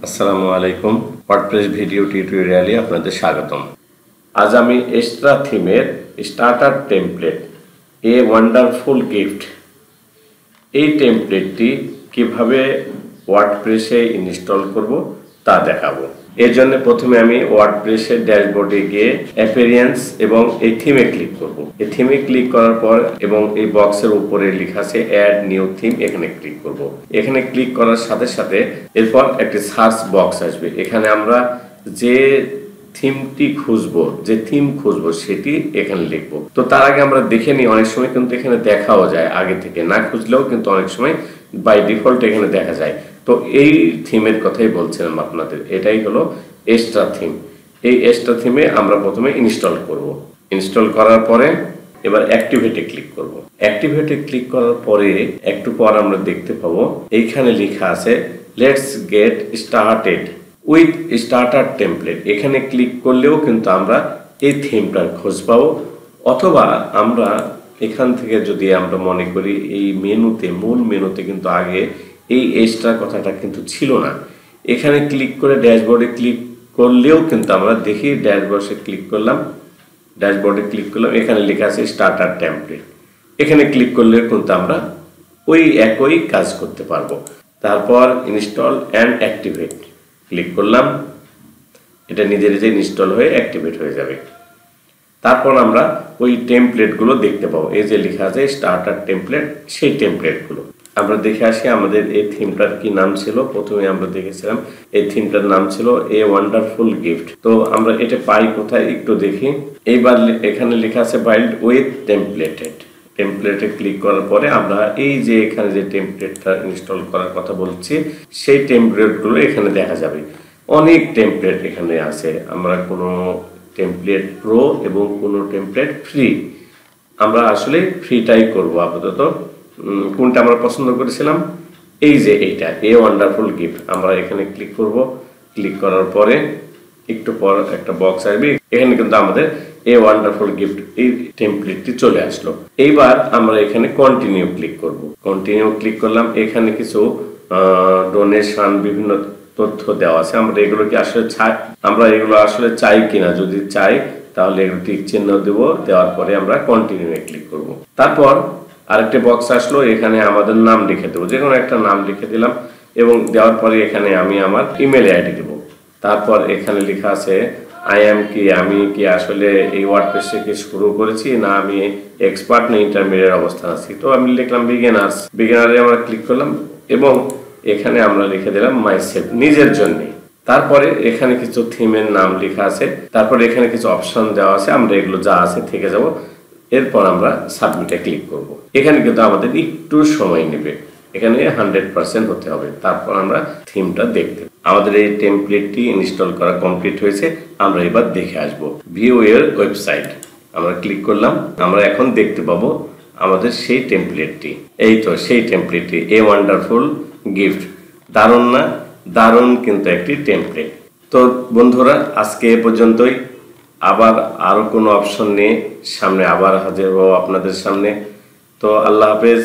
আসসালামু আলাইকুম WordPress video টিউটোরিয়ালে আপনাদের স্বাগতম। আজ আমি এক্সট্রা থিমের starter template a wonderful gift এই টেমপ্লেটটি কিভাবে ওয়ার্ডপ্রেসে ইনস্টল করব তা দেখাবো। এর জন্য প্রথমে আমি ওয়ার্ডপ্রেসের ড্যাশবোর্ডে গিয়ে অ্যাপিয়ারেন্স এবং এই থিমে ক্লিক করব। এই থিমে ক্লিক করার পর এবং এই বক্সের উপরে লেখা আছে অ্যাড নিউ থিম, এখানে ক্লিক করব। এখানে ক্লিক করার সাথে সাথে এরপর একটি সার্চ বক্স আসবে। এখানে আমরা যে থিমটি খুঁজবো, যে থিম খুঁজবো সেটি এখানে লিখবো। তো তার আগে আমরা দেখে নিই, অনেক সময় কিন্তু এখানে দেখাও যায়, আগে থেকে না খুঁজলেও কিন্তু অনেক সময় বাই ডিফল্ট এখানে দেখা যায়। তো এই থিমের কথাই বলছিলাম আপনাদের, এটাই হলো এক্সট্রা থিম। এই এক্সট্রা থিমে আমরা প্রথমে ইনস্টল করব। ইনস্টল করার পরে এবার অ্যাক্টিভেটে ক্লিক করব। অ্যাক্টিভেটে ক্লিক করার পরে একটু পর আমরা দেখতে পাবো এইখানে লেখা আছে let's get started with starter template. এখানে ক্লিক করলেও কিন্তু আমরা এই থিমটার খোঁজ পাবো, অথবা আমরা এখান থেকে যদি আমরা মনে করি এই মেনুতে, মূল মেনুতে কিন্তু আগে এই এক্সট্রা কথাটা কিন্তু ছিল না। এখানে ক্লিক করে ড্যাশবোর্ডে ক্লিক করলেও কিন্তু আমরা দেখি, ড্যাশবোর্ডে ক্লিক করলাম, এখানে লেখা আছে স্টার্টার টেমপ্লেট। এখানে ক্লিক করলে কিন্তু আমরা ওই একই কাজ করতে পারবো। তারপর ইনস্টল অ্যান্ড অ্যাক্টিভেট ক্লিক করলাম, এটা নিজে নিজে ইনস্টল হয়ে অ্যাক্টিভেট হয়ে যাবে। তারপর আমরা ওই টেমপ্লেটগুলো দেখতে পাবো। এই যে লেখা আছে স্টার্টার টেমপ্লেট, সেই টেমপ্লেটগুলো আমরা দেখে আসি। আমাদের এই থিমটার কি নাম ছিল? প্রথমে আমরা দেখেছিলাম এই থিমটার নাম ছিল এ ওয়ান্ডারফুল গিফট। তো আমরা এটা পাই কোথায় একটু দেখি। এইবার এখানে লেখা আছে বাইল্ড উইথ টেমপ্লেটেড। টেমপ্লেটে ক্লিক করার পরে আমরা এই যে এখানে যে টেমপ্লেটটা ইনস্টল করার কথা বলছি, সেই টেমপ্লেটগুলো এখানে দেখা যাবে। অনেক টেমপ্লেট এখানে আছে। আমরা কোনো টেমপ্লেট প্রো এবং কোনো টেমপ্লেট ফ্রি, আমরা আসলে ফ্রিটাই করব আপাতত। কোনটা আমরা পছন্দ করেছিলাম, এই যে এইটা এ ওয়ান্ডারফুল গিফট, আমরা এখানে ক্লিক করব। ক্লিক করার পরে একটু পর একটা বক্স আসবে, এখানে কিন্তু আমাদের এ ওয়ান্ডারফুল গিফট এই টেমপ্লেটটি চলে আসলো। এইবার আমরা এখানে কন্টিনিউ ক্লিক করব। কন্টিনিউ ক্লিক করলাম, এখানে কিছু ডোনেশন, বিভিন্ন তথ্য দেওয়া আছে। আমরা এগুলো কি আসলে চাই কিনা, যদি চাই তাহলে টিক চিহ্ন দেব। দেওয়ার পরে আমরা কন্টিনিউ ক্লিক করব। তারপর আরেকটা বক্স আসলো, এখানে আমাদের নাম লিখে দেবো, যে কোনো একটা নাম লিখে দিলাম এবং দেওয়ার পরে এখানে আমি আমার ইমেল আইডি দেবো। তারপর এখানে লেখা আছে আমি কি আসলে এই ওয়ার্ডপ্রেস থেকে শুরু করেছি, না আমি এক্সপার্ট না ইন্টারমিডিয়েট অবস্থান আছি। তো আমি লিখলাম বিগিনারে আমরা ক্লিক করলাম এবং এখানে আমরা লিখে দিলাম মাইসেলফ, নিজের জন্য। তারপরে এখানে কিছু থিমের নাম লেখা আছে, তারপরে এখানে কিছু অপশন দেওয়া আছে, আমরা এগুলো যা আছে থেকে যাব। এরপর আমরা সাবমিটে ক্লিক করব। এখানে কিন্তু আমাদের একটু সময় নেবে, এখানে 100% হতে হবে। তারপর আমরা থিমটা দেখতে, আমাদের এই টেমপ্লেটটি ইনস্টল করা কমপ্লিট হয়েছে। আমরা এবার দেখে আসব ভিউ এর ওয়েবসাইট। আমরা ক্লিক করলাম, আমরা এখন দেখতে পাবো আমাদের সেই টেমপ্লেটটি। এই তো সেই টেমপ্লেটটি এ ওয়ান্ডারফুল গিফট। দারুণ না? দারুণ কিন্তু একটি টেমপ্লেট। তো বন্ধুরা, আজকে এ পর্যন্তই। আবার আরো কোনো অপশন নিয়ে সামনে আবার হাজির হবো আপনাদের সামনে। তো আল্লাহ হাফেজ।